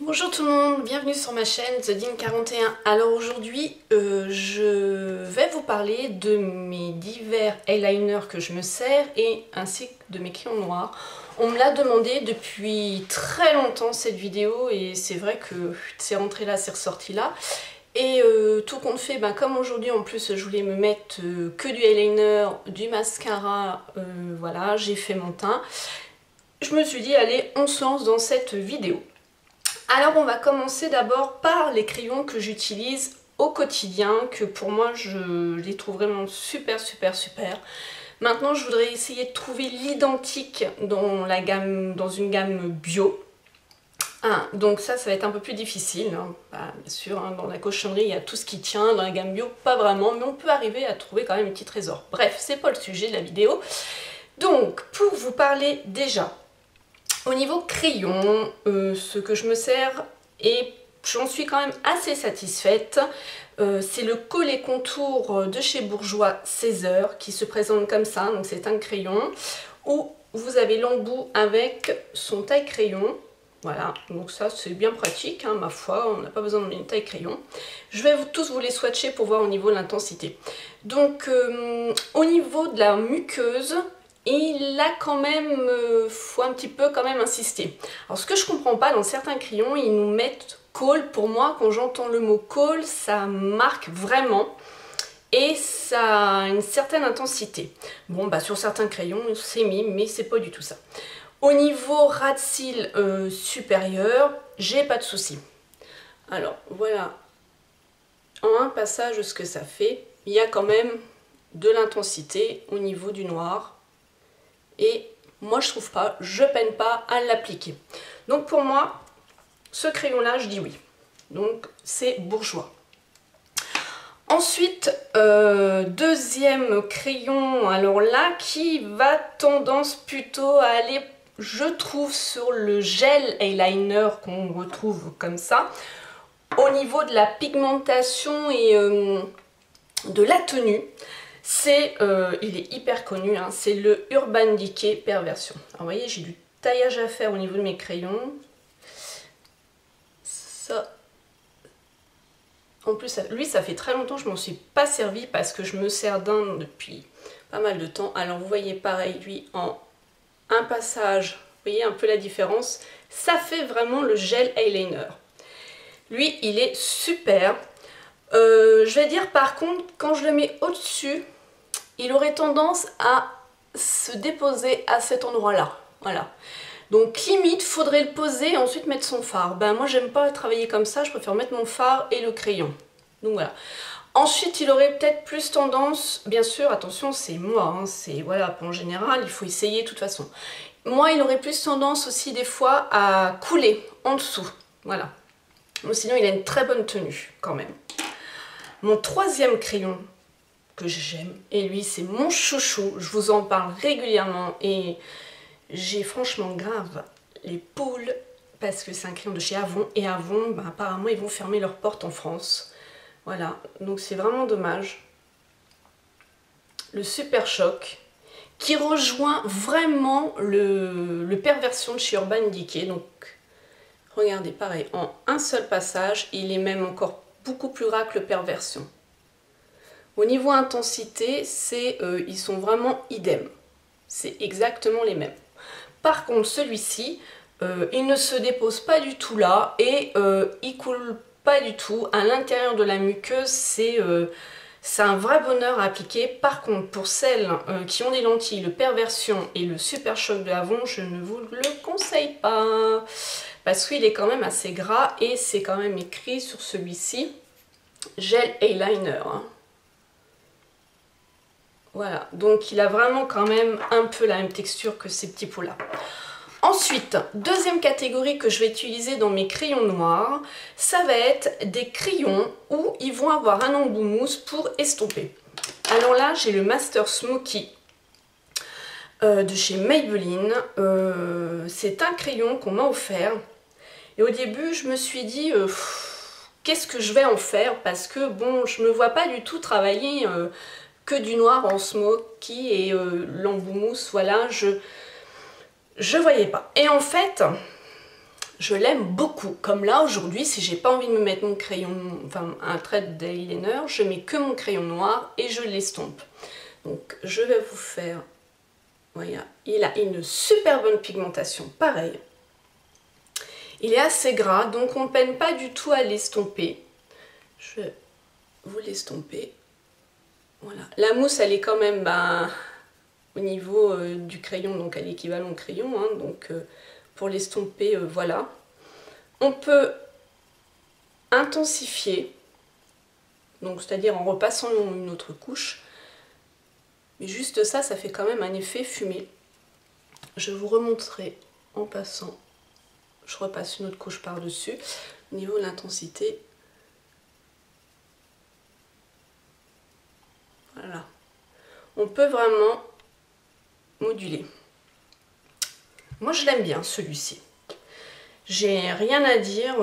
Bonjour tout le monde, bienvenue sur ma chaîne The Dean 41. Alors aujourd'hui, je vais vous parler de mes divers eyeliners que je me sers et ainsi que de mes crayons noirs. On me l'a demandé depuis très longtemps cette vidéo et c'est vrai que c'est rentré là, c'est ressorti là. Et tout compte fait, comme aujourd'hui en plus je voulais me mettre que du eyeliner, du mascara, voilà, j'ai fait mon teint. Je me suis dit allez, on se lance dans cette vidéo. Alors on va commencer d'abord par les crayons que j'utilise au quotidien, que pour moi je les trouve vraiment super. Maintenant je voudrais essayer de trouver l'identique dans une gamme bio. Donc ça va être un peu plus difficile, hein. Bien sûr, hein, dans la cochonnerie il y a tout ce qui tient, dans la gamme bio pas vraiment, mais on peut arriver à trouver quand même un petit trésor. Bref, c'est pas le sujet de la vidéo. Donc pour vous parler déjà, au niveau crayon, ce que je me sers, et j'en suis quand même assez satisfaite, c'est le Collet Contour de chez Bourjois 16h qui se présente comme ça. Donc c'est un crayon où vous avez l'embout avec son taille-crayon. Voilà, donc ça c'est bien pratique, hein, ma foi, on n'a pas besoin d'une taille-crayon. Je vais tous vous les swatcher pour voir au niveau de l'intensité. Donc au niveau de la muqueuse, il a quand même, faut un petit peu quand même insister. Alors ce que je comprends pas, dans certains crayons, ils nous mettent colle. Pour moi, quand j'entends le mot colle, ça marque vraiment et ça a une certaine intensité. Bon, sur certains crayons, c'est mis, mais c'est pas du tout ça. Au niveau ras de cils supérieur, j'ai pas de souci. Alors voilà, en un passage, ce que ça fait, il y a quand même de l'intensité au niveau du noir. Et moi je trouve pas, je peine pas à l'appliquer. Donc pour moi, ce crayon là, je dis oui. Donc c'est Bourjois. Ensuite, deuxième crayon, alors là, qui va tendance plutôt à aller, je trouve, sur le gel eyeliner qu'on retrouve comme ça. Au niveau de la pigmentation et de la tenue, il est hyper connu, hein, c'est le Urban Decay Perversion. Alors vous voyez, j'ai du taillage à faire au niveau de mes crayons. Ça, en plus, lui, ça fait très longtemps que je m'en suis pas servi parce que je me sers d'un depuis pas mal de temps. Alors vous voyez, pareil, lui, en un passage, vous voyez un peu la différence. Ça fait vraiment le gel eyeliner. Lui, il est super. Je vais dire par contre, quand je le mets au-dessus, il aurait tendance à se déposer à cet endroit-là. Voilà. Donc limite, faudrait le poser et ensuite mettre son fard. Moi, j'aime pas travailler comme ça, je préfère mettre mon fard et le crayon. Donc voilà. Ensuite, il aurait peut-être plus tendance, bien sûr, attention, c'est moi, hein, c'est voilà, en général, il faut essayer de toute façon. Moi, il aurait plus tendance aussi des fois à couler en dessous. Voilà. Bon, sinon, il a une très bonne tenue quand même. Mon troisième crayon que j'aime, et lui c'est mon chouchou, je vous en parle régulièrement et j'ai franchement grave les poules parce que c'est un crayon de chez Avon et Avon, apparemment ils vont fermer leurs portes en France. Voilà, donc c'est vraiment dommage. Le Super Choc qui rejoint vraiment le Perversion de chez Urban Decay. Donc regardez, pareil, en un seul passage, il est même encore beaucoup plus ras que le Perversion. Au niveau intensité, ils sont vraiment idem. C'est exactement les mêmes. Par contre, celui-ci, il ne se dépose pas du tout là et il coule pas du tout. À l'intérieur de la muqueuse, c'est un vrai bonheur à appliquer. Par contre, pour celles qui ont des lentilles, le Perversion et le Super Choc de Avon, je ne vous le conseille pas. Parce qu'il est quand même assez gras et c'est quand même écrit sur celui-ci, gel eyeliner. Hein. Voilà, donc il a vraiment quand même un peu la même texture que ces petits pots-là. Ensuite, deuxième catégorie que je vais utiliser dans mes crayons noirs, ça va être des crayons où ils vont avoir un embout mousse pour estomper. Alors là, j'ai le Master Smoky de chez Maybelline. C'est un crayon qu'on m'a offert. Et au début, je me suis dit, qu'est-ce que je vais en faire? Parce que bon, je ne me vois pas du tout travailler... que du noir en smoky et l'embout mousse, voilà, je voyais pas. Et en fait, Je l'aime beaucoup. Comme là aujourd'hui, si j'ai pas envie de me mettre mon crayon, enfin un trait d'eyeliner, je mets que mon crayon noir et je l'estompe. Donc je vais vous faire, voilà, il a une super bonne pigmentation, pareil. Il est assez gras, donc on ne peine pas du tout à l'estomper. Je vais vous l'estomper. Voilà. La mousse, elle est quand même au niveau du crayon, donc elle est équivalente au crayon, hein, donc pour l'estomper, voilà. On peut intensifier, donc c'est-à-dire en repassant une autre couche, mais juste ça, ça fait quand même un effet fumé. Je vous remontrerai en passant, je repasse une autre couche par-dessus, au niveau de l'intensité. Voilà. On peut vraiment moduler. Moi je l'aime bien celui-ci. J'ai rien à dire.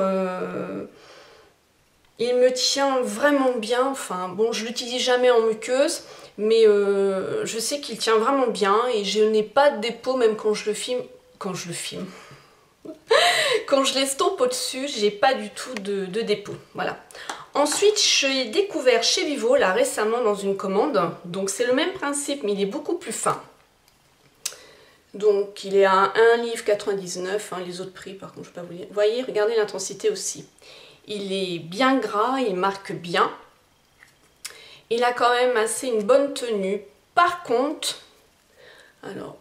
Il me tient vraiment bien. Enfin bon, je l'utilise jamais en muqueuse, mais je sais qu'il tient vraiment bien et je n'ai pas de dépôt même quand je le filme. Quand je l'estompe au-dessus, j'ai pas du tout de dépôt. Voilà. Ensuite, j'ai découvert chez Vivo, là récemment dans une commande, donc c'est le même principe mais il est beaucoup plus fin. Donc il est à 1,99 $, hein, les autres prix par contre je ne vais pas vous dire. Vous voyez, regardez l'intensité aussi. Il est bien gras, il marque bien. Il a quand même assez une bonne tenue. Par contre, alors,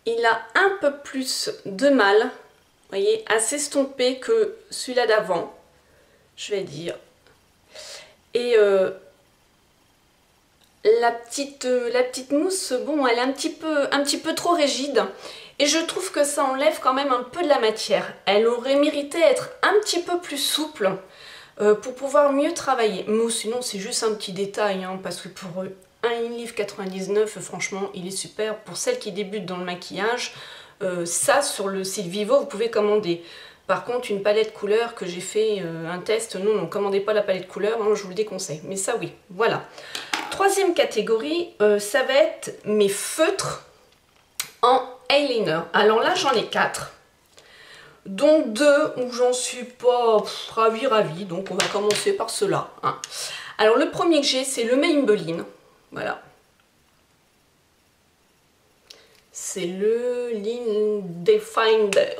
il a un peu plus de mal, vous voyez, à s'estomper que celui-là d'avant. Je vais dire. Et la petite mousse, bon, elle est un petit peu trop rigide. Et je trouve que ça enlève quand même un peu de la matière. Elle aurait mérité être un petit peu plus souple pour pouvoir mieux travailler. Mais sinon, c'est juste un petit détail, hein, parce que pour 1,99 $, franchement, il est super. Pour celles qui débutent dans le maquillage, ça, sur le site Vivo, vous pouvez commander. Par contre, une palette couleur que j'ai fait un test, non, commandez pas la palette couleur, hein, je vous le déconseille. Mais ça, oui, voilà. Troisième catégorie, ça va être mes feutres en eyeliner. Alors là, j'en ai 4. Dont 2 où j'en suis pas ravie. Donc on va commencer par ceux-là. Hein. Alors le premier que j'ai, c'est le Maybelline. Voilà. C'est le Line Defender.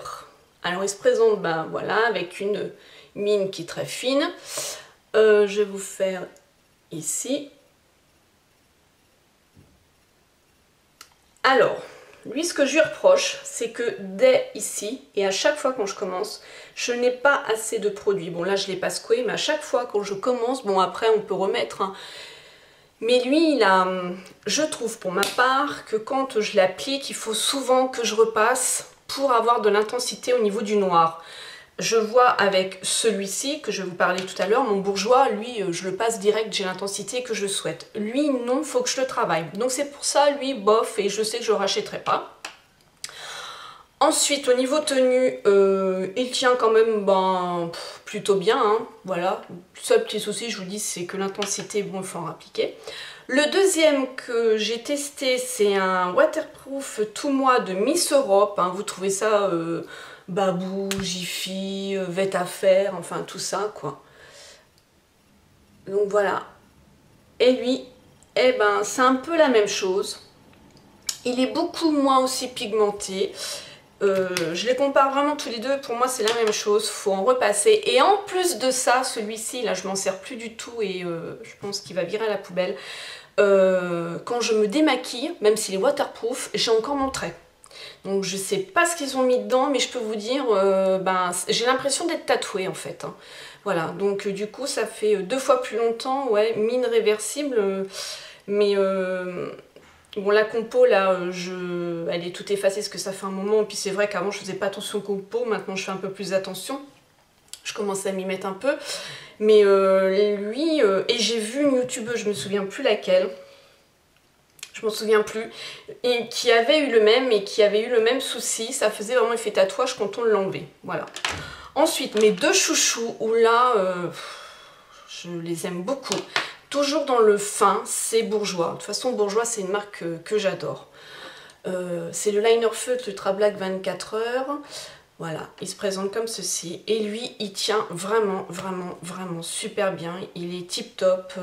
Alors il se présente voilà, avec une mine qui est très fine. Je vais vous faire ici. Alors, lui, ce que je lui reproche, c'est que dès ici, et à chaque fois quand je commence, je n'ai pas assez de produit. Bon, là, je ne l'ai pas secoué, mais à chaque fois quand je commence, bon, après, on peut remettre. Hein. Mais lui, je trouve pour ma part que quand je l'applique, il faut souvent que je repasse pour avoir de l'intensité au niveau du noir. Je vois avec celui-ci, que je vais vous parler tout à l'heure, mon bourgeois, lui, je le passe direct, j'ai l'intensité que je souhaite. Lui, non, il faut que je le travaille. Donc c'est pour ça, lui, bof, et je sais que je ne le rachèterai pas. Ensuite, au niveau tenue, il tient quand même plutôt bien. Hein, voilà. Le seul petit souci, je vous dis, c'est que l'intensité, bon, il faut en appliquer. Le deuxième que j'ai testé, c'est un waterproof tout moi de Miss Europe. Hein, vous trouvez ça... Babou, Jiffy, Vête à faire, enfin tout ça quoi. Donc voilà. Et lui, eh ben c'est un peu la même chose. Il est beaucoup moins aussi pigmenté. Je les compare vraiment tous les deux, pour moi c'est la même chose, faut en repasser. Et en plus de ça, celui-ci, là je m'en sers plus du tout et je pense qu'il va virer à la poubelle. Quand je me démaquille, même s'il est waterproof, j'ai encore mon trait. Donc je sais pas ce qu'ils ont mis dedans, mais je peux vous dire, j'ai l'impression d'être tatouée en fait. Hein. Voilà, donc du coup ça fait 2 fois plus longtemps, ouais, mine réversible, mais bon la compo là, elle est toute effacée parce que ça fait un moment, et puis c'est vrai qu'avant je faisais pas attention aux compos, maintenant je fais un peu plus attention. Je commence à m'y mettre un peu, mais lui, et j'ai vu une youtubeuse, je me souviens plus laquelle, je m'en souviens plus, et qui avait eu le même et qui avait eu le même souci, ça faisait vraiment effet tatouage quand on l'enlevait, voilà. Ensuite, mes 2 chouchous, où là, je les aime beaucoup, toujours dans le fin, c'est Bourjois. De toute façon, Bourjois, c'est une marque que j'adore. C'est le liner feutre Ultra Black 24 heures. Voilà, il se présente comme ceci. Et lui, il tient vraiment, vraiment, vraiment super bien. Il est tip top.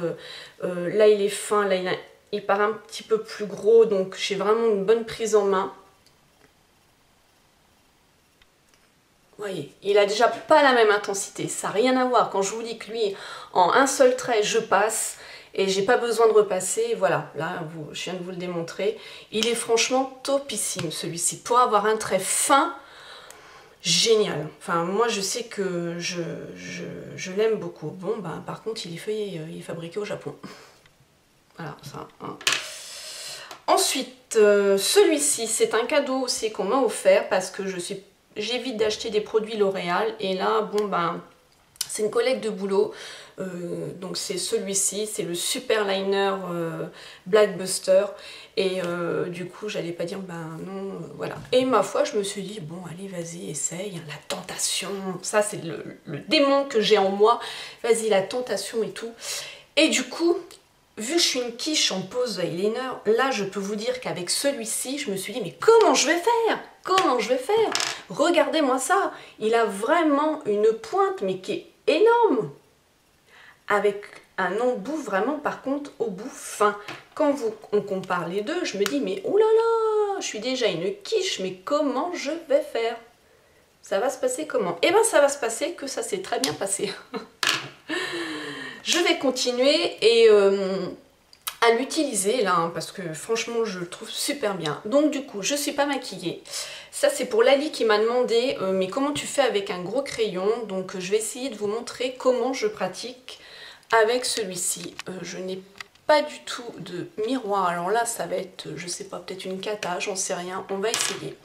Là, il est fin. Là, il paraît un petit peu plus gros. Donc, j'ai vraiment une bonne prise en main. Vous voyez, il a déjà pas la même intensité. Ça n'a rien à voir. Quand je vous dis que lui, en un seul trait, je passe. Et j'ai pas besoin de repasser. Voilà, là, je viens de vous le démontrer. Il est franchement topissime, celui-ci. Pour avoir un trait fin... Génial. Enfin, moi, je sais que je l'aime beaucoup. Bon, ben, par contre, il est feuillé, il est fabriqué au Japon. Voilà, ça. Hein. Ensuite, celui-ci, c'est un cadeau aussi qu'on m'a offert parce que j'évite d'acheter des produits L'Oréal. Et là, bon, ben, c'est une collègue de boulot. Donc, c'est celui-ci, c'est le Super Liner Black Buster. Et du coup, j'allais pas dire, ben non, voilà. Et ma foi, je me suis dit, bon, allez, vas-y, essaye, la tentation. Ça, c'est le démon que j'ai en moi. Vas-y, la tentation et tout. Et du coup, vu que je suis une quiche en pose eyeliner, là, je peux vous dire qu'avec celui-ci, je me suis dit, mais comment je vais faire? Comment je vais faire? Regardez-moi ça. Il a vraiment une pointe, mais qui est énorme. Avec un embout vraiment, par contre, au bout fin. Quand on compare les deux, je me dis, mais oh là là, je suis déjà une quiche, mais comment je vais faire? Ça va se passer comment? Eh bien, ça va se passer que ça s'est très bien passé. Je vais continuer et à l'utiliser là, hein, parce que franchement, je le trouve super bien. Donc du coup, je ne suis pas maquillée. Ça, c'est pour Lali qui m'a demandé, mais comment tu fais avec un gros crayon? Donc je vais essayer de vous montrer comment je pratique avec celui-ci. Je n'ai pas du tout de miroir. Alors là, ça va être, je sais pas, peut-être une cata, j'en sais rien. On va essayer.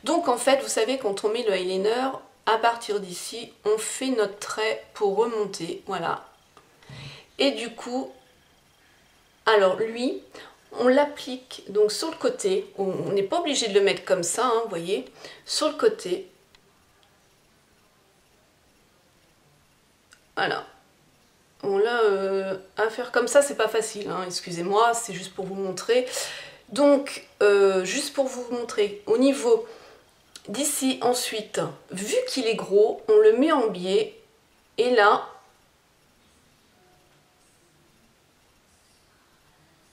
Donc en fait, vous savez, quand on met le eyeliner, à partir d'ici, on fait notre trait pour remonter. Voilà. Et du coup, alors lui, on l'applique donc sur le côté. On n'est pas obligé de le mettre comme ça, hein, vous voyez. Sur le côté. Voilà. Bon là, à faire comme ça, c'est pas facile, hein, excusez-moi, c'est juste pour vous montrer. Donc, juste pour vous montrer, au niveau d'ici, ensuite, vu qu'il est gros, on le met en biais, et là,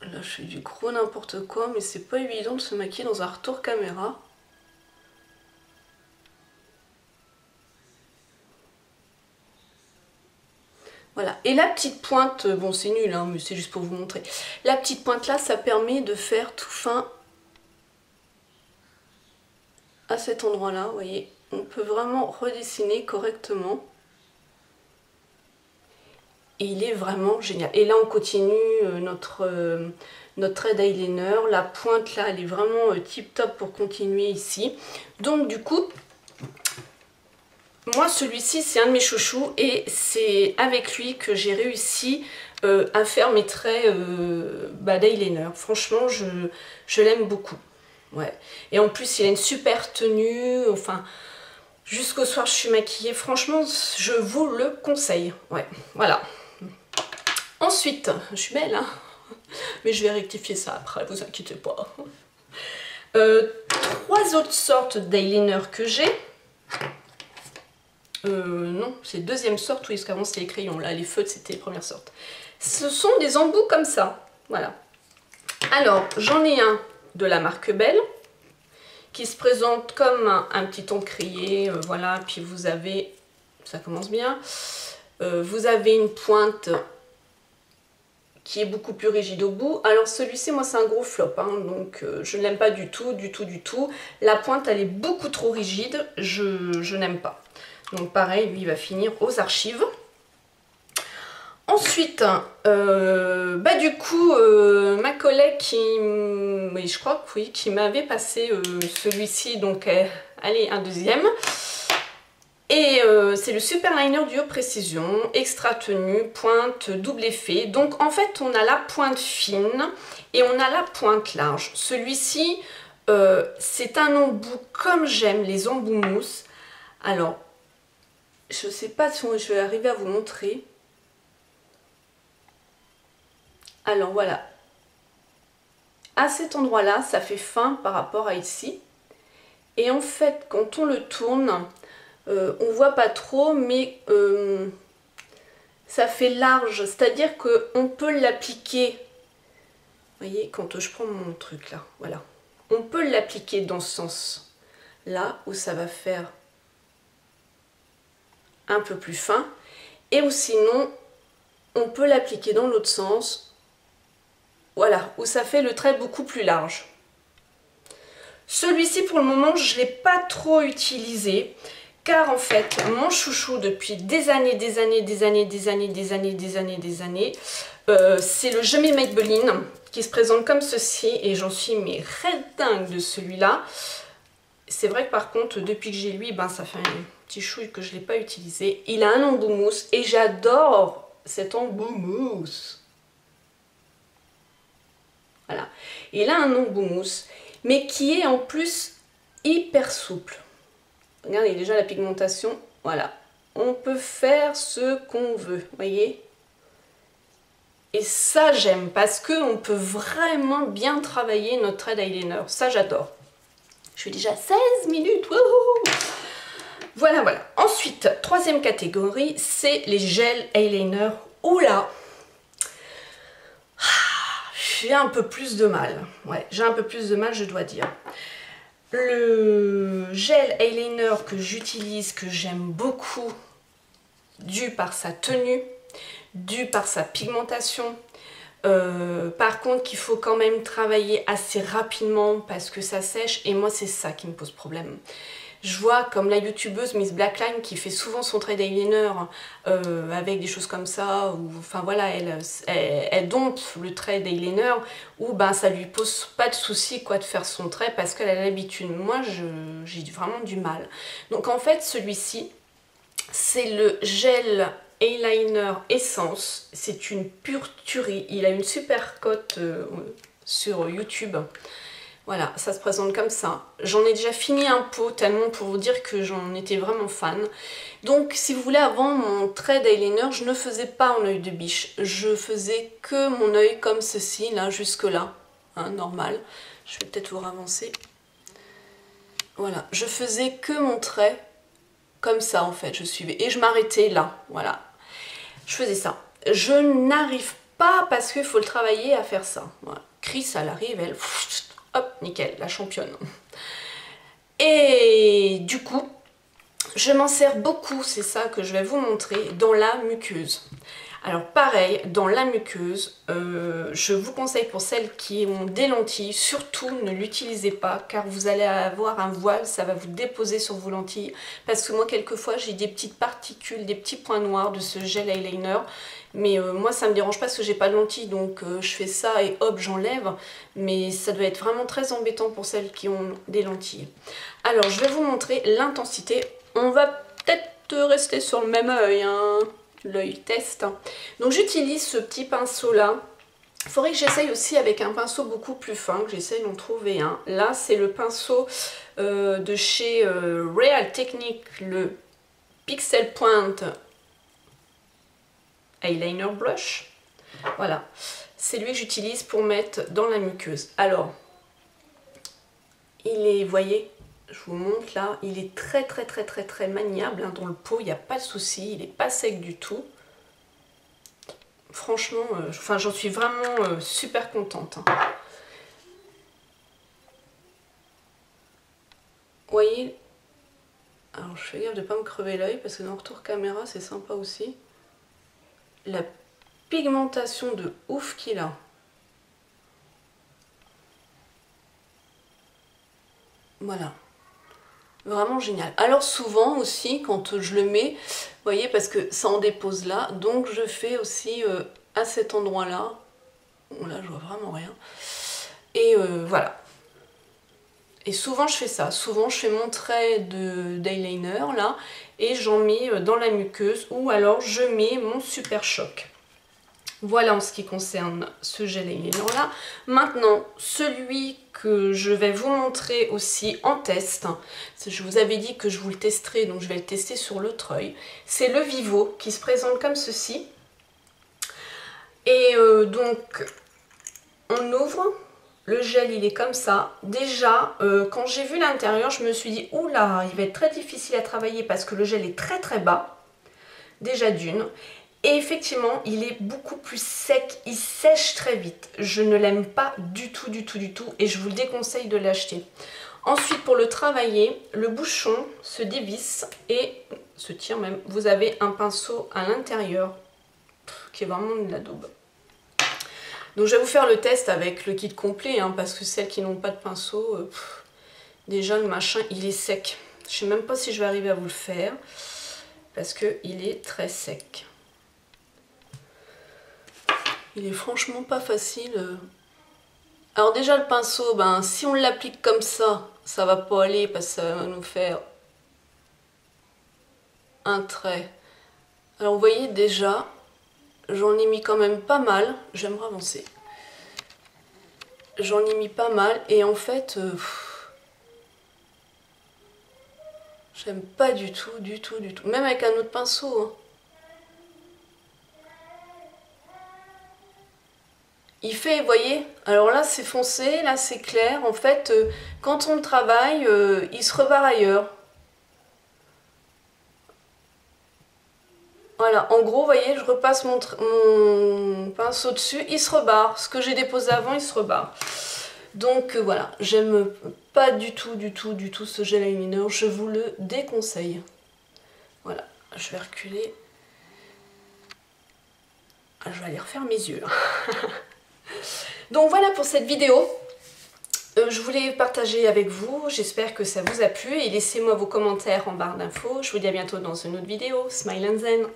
je fais du gros n'importe quoi, mais c'est pas évident de se maquiller dans un retour caméra. Voilà, et la petite pointe, bon c'est nul, hein, mais c'est juste pour vous montrer. La petite pointe là, ça permet de faire tout fin à cet endroit-là, vous voyez. On peut vraiment redessiner correctement. Et il est vraiment génial. Et là, on continue notre trait d'eyeliner. La pointe là, elle est vraiment tip top pour continuer ici. Donc du coup, moi, celui-ci, c'est un de mes chouchous et c'est avec lui que j'ai réussi à faire mes traits d'eyeliner. Franchement, je l'aime beaucoup. Ouais. Et en plus, il a une super tenue. Enfin, jusqu'au soir, je suis maquillée. Franchement, je vous le conseille. Ouais, voilà. Ensuite, je suis belle, hein, mais je vais rectifier ça après, vous inquiétez pas. Trois autres sortes d'eyeliner que j'ai. Non, c'est deuxième sorte, oui, parce qu'avant c'était les crayons, là les feutres c'était les premières sortes. Ce sont des embouts comme ça, voilà. Alors, j'en ai un de la marque Belle, qui se présente comme un petit encrier, voilà, puis vous avez, ça commence bien, vous avez une pointe qui est beaucoup plus rigide au bout. Alors celui-ci, moi c'est un gros flop, hein, donc je ne l'aime pas du tout, du tout, du tout. La pointe, elle est beaucoup trop rigide, je n'aime pas. Donc pareil, lui il va finir aux archives. Ensuite, bah du coup, ma collègue oui, je crois que oui, qui m'avait passé celui-ci, donc allez, un deuxième. Et c'est le Super Liner Duo Précision, extra tenue, pointe, double effet. Donc en fait, on a la pointe fine et on a la pointe large. Celui-ci, c'est un embout comme j'aime les embouts mousse. Alors, je ne sais pas si je vais arriver à vous montrer. Alors voilà. à cet endroit-là, ça fait fin par rapport à ici. Et en fait, quand on le tourne, on voit pas trop, mais ça fait large. C'est-à-dire qu'on peut l'appliquer. Vous voyez, quand je prends mon truc là, voilà. On peut l'appliquer dans ce sens. Là où ça va faire un peu plus fin. Et ou sinon, on peut l'appliquer dans l'autre sens. Voilà, où ça fait le trait beaucoup plus large. Celui-ci, pour le moment, je ne l'ai pas trop utilisé. Car en fait, mon chouchou depuis des années, c'est le Je m'aime Maybelline qui se présente comme ceci. Et j'en suis mais red dingue de celui-là. C'est vrai que par contre, depuis que j'ai lui, ben, ça fait un petit chouille que je ne l'ai pas utilisé. Il a un embout mousse et j'adore cet embout mousse. Voilà. Il a un embout mousse, mais qui est en plus hyper souple. Regardez déjà la pigmentation. Voilà. On peut faire ce qu'on veut, voyez. Et ça, j'aime parce qu'on peut vraiment bien travailler notre trait d'eyeliner. Ça, j'adore. Je suis déjà 16 minutes. Wouhou! Voilà, voilà. Ensuite, troisième catégorie, c'est les gels eyeliner. Oula! J'ai un peu plus de mal. Ouais, j'ai un peu plus de mal, je dois dire. Le gel eyeliner que j'utilise, que j'aime beaucoup, dû par sa tenue, dû par sa pigmentation. Par contre, qu'il faut quand même travailler assez rapidement parce que ça sèche. Et moi, c'est ça qui me pose problème. Je vois comme la youtubeuse Miss Blackline qui fait souvent son trait d'eyeliner avec des choses comme ça, ou enfin voilà, elle dompte le trait d'eyeliner, ou ben ça lui pose pas de souci quoi de faire son trait parce qu'elle a l'habitude. Moi j'ai vraiment du mal. Donc en fait celui-ci c'est le gel eyeliner essence, c'est une pure tuerie, il a une super cote sur YouTube. Voilà, ça se présente comme ça. J'en ai déjà fini un pot, tellement pour vous dire que j'en étais vraiment fan. Donc, si vous voulez, avant mon trait d'eyeliner, je ne faisais pas en œil de biche. Je faisais que mon œil comme ceci, là, jusque là. Hein, normal. Je vais peut-être vous ravancer. Voilà, je faisais que mon trait comme ça, en fait. Je suivais. Et je m'arrêtais là, voilà. Je faisais ça. Je n'arrive pas, parce qu'il faut le travailler à faire ça. Voilà. Chris, elle arrive, elle... Hop, nickel, la championne. Et du coup, je m'en sers beaucoup, c'est ça que je vais vous montrer, dans la muqueuse. Alors pareil, dans la muqueuse, je vous conseille pour celles qui ont des lentilles, surtout ne l'utilisez pas car vous allez avoir un voile, ça va vous déposer sur vos lentilles. Parce que moi quelquefois j'ai des petites particules, des petits points noirs de ce gel eyeliner. Mais moi ça me dérange pas parce que j'ai pas de lentilles, donc je fais ça et hop j'enlève. Mais ça doit être vraiment très embêtant pour celles qui ont des lentilles. Alors je vais vous montrer l'intensité. On va peut-être rester sur le même œil, hein. L'œil test. Donc j'utilise ce petit pinceau là. Il faudrait que j'essaye aussi avec un pinceau beaucoup plus fin, que j'essaye d'en trouver un. Là c'est le pinceau de chez Real Technique, le Pixel Point Eyeliner Brush. Voilà, c'est lui que j'utilise pour mettre dans la muqueuse. Alors, il est, vous voyez, je vous montre là, il est très maniable hein, dans le pot, il n'y a pas de souci, il n'est pas sec du tout. Franchement, enfin, j'en suis vraiment super contente. Hein. Vous voyez, alors je fais gaffe de ne pas me crever l'œil parce que dans le retour caméra c'est sympa aussi. La pigmentation de ouf qu'il a. Voilà. Vraiment génial. Alors souvent aussi quand je le mets, vous voyez, parce que ça en dépose là, donc je fais aussi à cet endroit là. Là je vois vraiment rien. Et voilà. Et souvent je fais ça. Souvent je fais mon trait d'eyeliner là et j'en mets dans la muqueuse ou alors je mets mon Super Choc. Voilà en ce qui concerne ce gel eyeliner là. Maintenant, celui que je vais vous montrer aussi en test, je vous avais dit que je vous le testerai, donc je vais le tester sur l'autre œil. C'est le Vivo qui se présente comme ceci. Et donc, on ouvre le gel il est comme ça. Déjà, quand j'ai vu l'intérieur, je me suis dit, oula, il va être très difficile à travailler parce que le gel est très très bas. Déjà d'une. Et effectivement, il est beaucoup plus sec, il sèche très vite. Je ne l'aime pas du tout, du tout, du tout. Et je vous le déconseille de l'acheter. Ensuite, pour le travailler, le bouchon se dévisse et se tire même. Vous avez un pinceau à l'intérieur qui est vraiment de la daube. Donc je vais vous faire le test avec le kit complet, hein, parce que celles qui n'ont pas de pinceau, déjà le machin il est sec. Je sais même pas si je vais arriver à vous le faire, parce qu'il est très sec. Il est franchement pas facile. Alors déjà le pinceau, ben, si on l'applique comme ça va pas aller parce que ça va nous faire un trait. Alors vous voyez déjà, j'en ai mis quand même pas mal. J'aimerais avancer. J'en ai mis pas mal et en fait, j'aime pas du tout, du tout, du tout. Même avec un autre pinceau. Hein. Il fait, vous voyez, alors là c'est foncé, là c'est clair. En fait, quand on le travaille, il se rebarre ailleurs. Voilà, en gros, vous voyez, je repasse mon pinceau dessus, il se rebarre. Ce que j'ai déposé avant, il se rebarre. Donc voilà, j'aime pas du tout, du tout, du tout ce gel eyeliner. Je vous le déconseille. Voilà, je vais reculer. Je vais aller refaire mes yeux. Donc voilà pour cette vidéo. Je voulais partager avec vous, j'espère que ça vous a plu et laissez-moi vos commentaires en barre d'infos. Je vous dis à bientôt dans une autre vidéo. Smile and Zen.